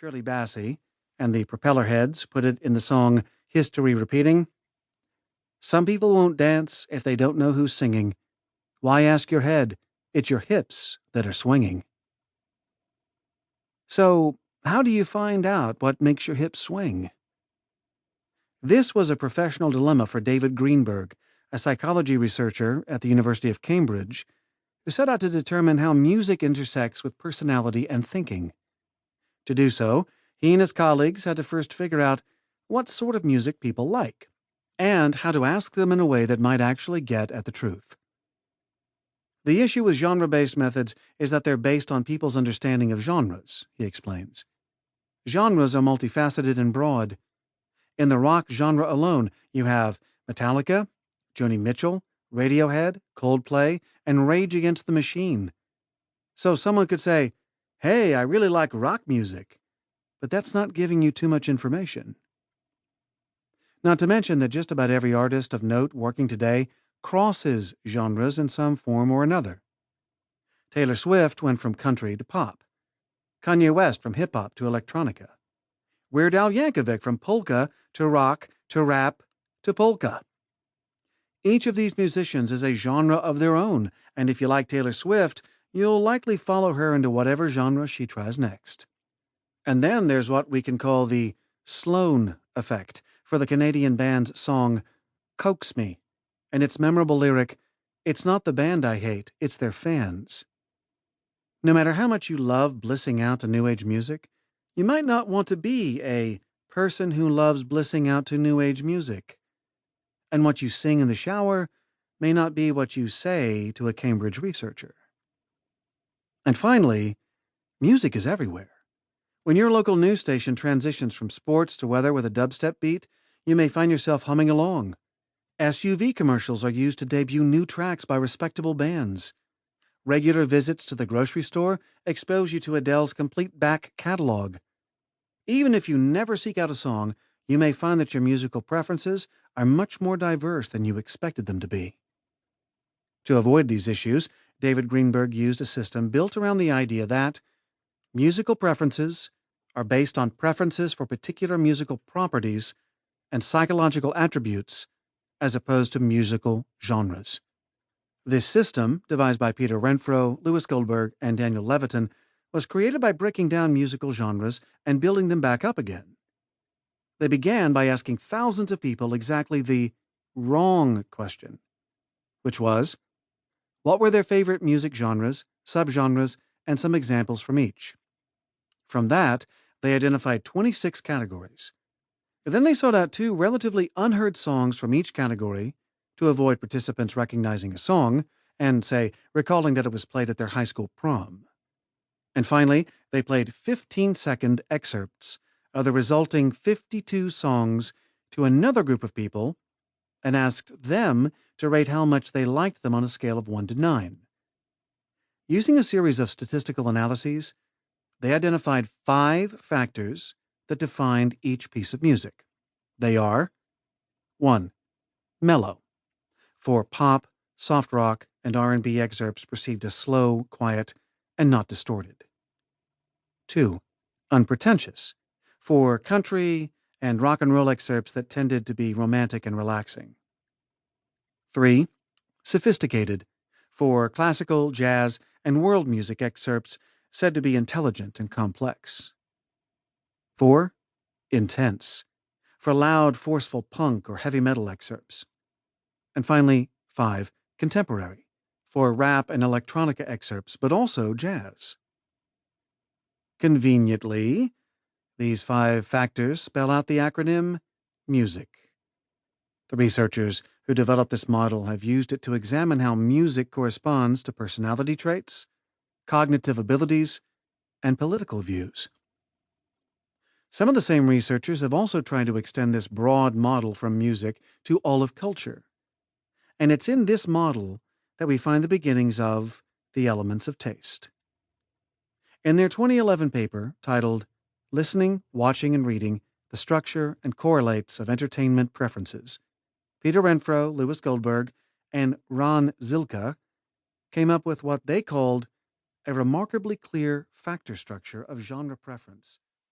Shirley Bassey and the Propellerheads put it in the song History Repeating. Some people won't dance if they don't know who's singing. Why ask your head? It's your hips that are swinging. So, how do you find out what makes your hips swing? This was a professional dilemma for David Greenberg, a psychology researcher at the University of Cambridge, who set out to determine how music intersects with personality and thinking. To do so, he and his colleagues had to first figure out what sort of music people like, and how to ask them in a way that might actually get at the truth. The issue with genre-based methods is that they're based on people's understanding of genres, he explains. Genres are multifaceted and broad. In the rock genre alone, you have Metallica, Joni Mitchell, Radiohead, Coldplay, and Rage Against the Machine. So someone could say, "Hey, I really like rock music," but that's not giving you too much information. Not to mention that just about every artist of note working today crosses genres in some form or another. Taylor Swift went from country to pop. Kanye West from hip-hop to electronica. Weird Al Yankovic from polka to rock to rap to polka. Each of these musicians is a genre of their own, and if you like Taylor Swift, you'll likely follow her into whatever genre she tries next. And then there's what we can call the Sloan effect for the Canadian band's song Coax Me, and its memorable lyric, "It's not the band I hate, it's their fans." No matter how much you love blissing out to New Age music, you might not want to be a person who loves blissing out to New Age music. And what you sing in the shower may not be what you say to a Cambridge researcher. And finally, music is everywhere. When your local news station transitions from sports to weather with a dubstep beat, you may find yourself humming along. SUV commercials are used to debut new tracks by respectable bands. Regular visits to the grocery store expose you to Adele's complete back catalog. Even if you never seek out a song, you may find that your musical preferences are much more diverse than you expected them to be. To avoid these issues, David Greenberg used a system built around the idea that musical preferences are based on preferences for particular musical properties and psychological attributes as opposed to musical genres. This system, devised by Peter Renfro, Louis Goldberg, and Daniel Levitin, was created by breaking down musical genres and building them back up again. They began by asking thousands of people exactly the wrong question, which was, what were their favorite music genres, subgenres, and some examples from each? From that, they identified 26 categories. Then they sought out 2 relatively unheard songs from each category to avoid participants recognizing a song and, say, recalling that it was played at their high school prom. And finally, they played 15-second excerpts of the resulting 52 songs to another group of people and asked them to rate how much they liked them on a scale of 1 to 9. Using a series of statistical analyses, they identified 5 factors that defined each piece of music. They are 1. Mellow. For pop, soft rock, and R&B excerpts perceived as slow, quiet, and not distorted. 2. Unpretentious. For country and rock and roll excerpts that tended to be romantic and relaxing. 3. Sophisticated. For classical, jazz, and world music excerpts said to be intelligent and complex. 4. Intense. For loud, forceful punk or heavy metal excerpts. And finally, 5. Contemporary. For rap and electronica excerpts, but also jazz. Conveniently, these 5 factors spell out the acronym MUSIC. The researchers who developed this model have used it to examine how music corresponds to personality traits, cognitive abilities, and political views. Some of the same researchers have also tried to extend this broad model from music to all of culture. And it's in this model that we find the beginnings of the elements of taste. In their 2011 paper titled Listening, Watching, and Reading, the Structure and Correlates of Entertainment Preferences, Peter Renfro, Louis Goldberg, and Ron Zilka came up with what they called a remarkably clear factor structure of genre preference